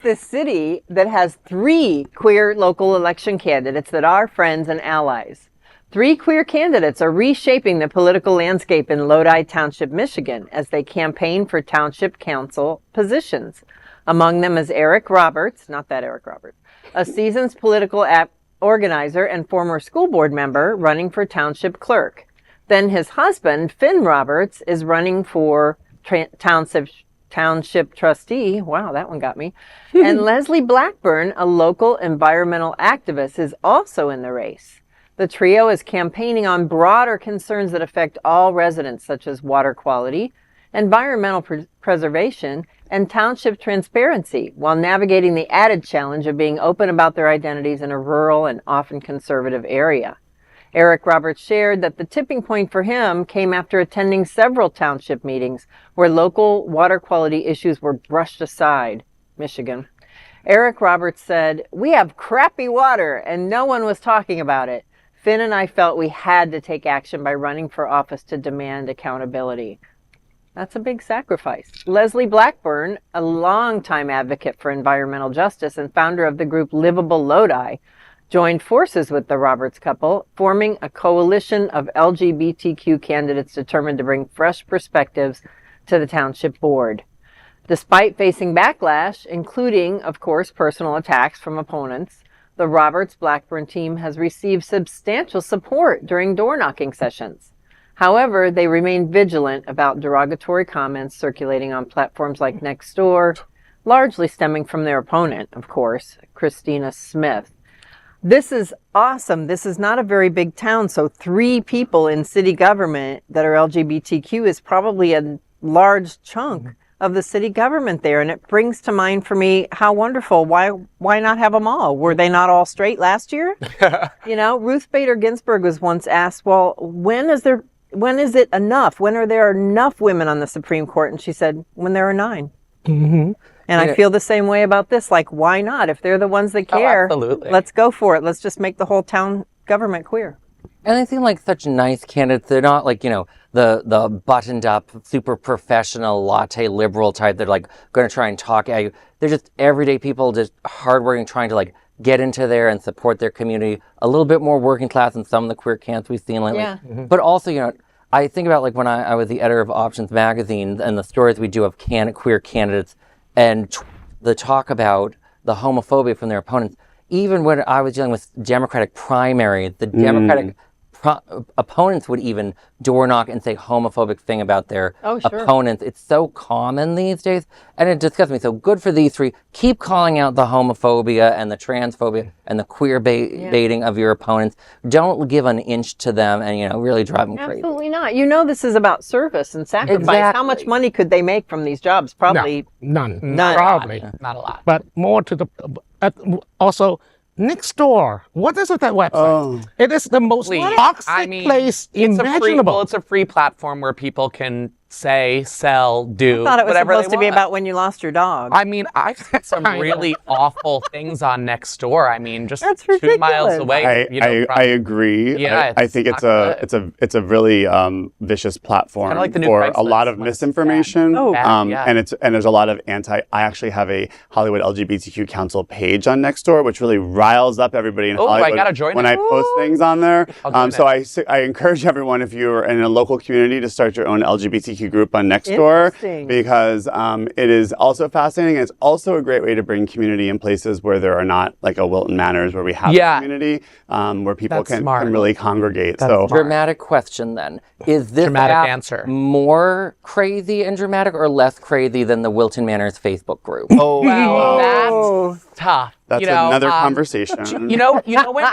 this city that has 3 queer local election candidates that are friends and allies. 3 queer candidates are reshaping the political landscape in Lodi Township, Michigan, as they campaign for township council positions. Among them is Eric Roberts, not that Eric Roberts, a seasoned political organizer and former school board member running for township clerk. Then his husband, Finn Roberts, is running for township trustee. Wow, that one got me. And Leslie Blackburn, a local environmental activist, is also in the race. The trio is campaigning on broader concerns that affect all residents, such as water quality, environmental preservation, and township transparency, while navigating the added challenge of being open about their identities in a rural and often conservative area. Eric Roberts shared that the tipping point for him came after attending several township meetings where local water quality issues were brushed aside. Michigan. Eric Roberts said, "We have crappy water and no one was talking about it. Finn and I felt we had to take action by running for office to demand accountability." That's a big sacrifice. Leslie Blackburn, a longtime advocate for environmental justice and founder of the group Livable Lodi, joined forces with the Roberts couple, forming a coalition of LGBTQ candidates determined to bring fresh perspectives to the township board. Despite facing backlash, including, of course, personal attacks from opponents, the Roberts-Blackburn team has received substantial support during door-knocking sessions. However, they remain vigilant about derogatory comments circulating on platforms like Nextdoor, largely stemming from their opponent, of course, Christina Smith. This is awesome. This is not a very big town, so 3 people in city government that are LGBTQ is probably a large chunk of the city government there. And it brings to mind for me how wonderful. Why not have them all? Were they not all straight last year? You know, Ruth Bader Ginsburg was once asked, well, when is it enough? When are there enough women on the Supreme Court? And she said, when there are 9. Mm-hmm. And I feel the same way about this. Like, why not? If they're the ones that care, let's go for it. Let's just make the whole town government queer. And they seem like such nice candidates. They're not like, you know, the buttoned up, super professional, latte liberal type. They're like going to try and talk at you. They're just everyday people, just hardworking, trying to like get into there and support their community. A little bit more working class than some of the queer candidates we've seen lately. Yeah. Mm-hmm. But also, you know, I think about like when I was the editor of Options magazine and the stories we do of queer candidates and the talk about the homophobia from their opponents. Even when I was dealing with Democratic primaries, the Democratic opponents would even door knock and say homophobic thing about their opponents. It's so common these days, and it disgusts me. So good for these 3. Keep calling out the homophobia and the transphobia and the queer baiting of your opponents. Don't give an inch to them and, you know, really drive them crazy. Absolutely not. You know, this is about service and sacrifice. Exactly. How much money could they make from these jobs? Probably none. Probably not a lot. But more to the also Nextdoor. What is with that website? Oh. It is the most toxic place imaginable. It's a free platform where people can say, sell, do, I thought it was whatever supposed they to be want. about when you lost your dog. I mean, I've had some really awful things on Nextdoor. I mean, just That's 2 ridiculous. miles away. I agree. Yeah, I think it's a really vicious platform like the new for Craigslist a lot of misinformation. And there's a lot of I actually have a Hollywood LGBTQ Council page on Nextdoor, which really riles up everybody in Hollywood I gotta join when it. I post things on there. So I encourage everyone, if you're in a local community, to start your own LGBTQ group on Nextdoor, because it is also fascinating. It's also a great way to bring community in places where there are not, like a Wilton Manors, where we have a community where people can really congregate. Dramatic question then. Is this app more crazy and dramatic or less crazy than the Wilton Manors Facebook group? Oh, well, that's tough. That's another conversation. You know when?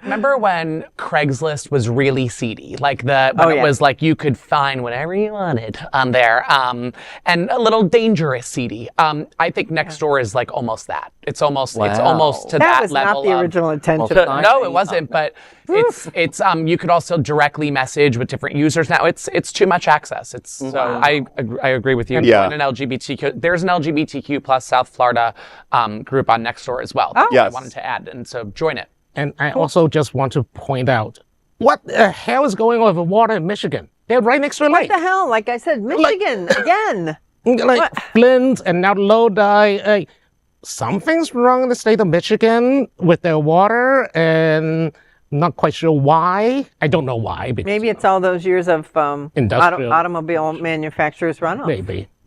Remember when Craigslist was really seedy? Like it was like you could find whatever you wanted on there, and a little dangerous seedy. I think Nextdoor is like almost that. It's almost to that level. That was not the original intention. No, it wasn't. But it's you could also directly message with different users now. It's too much access. So I agree with you. Yeah. There's an LGBTQ plus South Florida group on Nextdoor as well. Yes. I wanted to add, and so join it. And I also just want to point out, what the hell is going on with water in Michigan? They're right next to a lake. What the hell? Like I said, Michigan again. Like Flint and now Lodi. something's wrong in the state of Michigan with their water, and not quite sure why. I don't know why. Maybe it's all those years of Industrial. automobile manufacturers runoff. Maybe.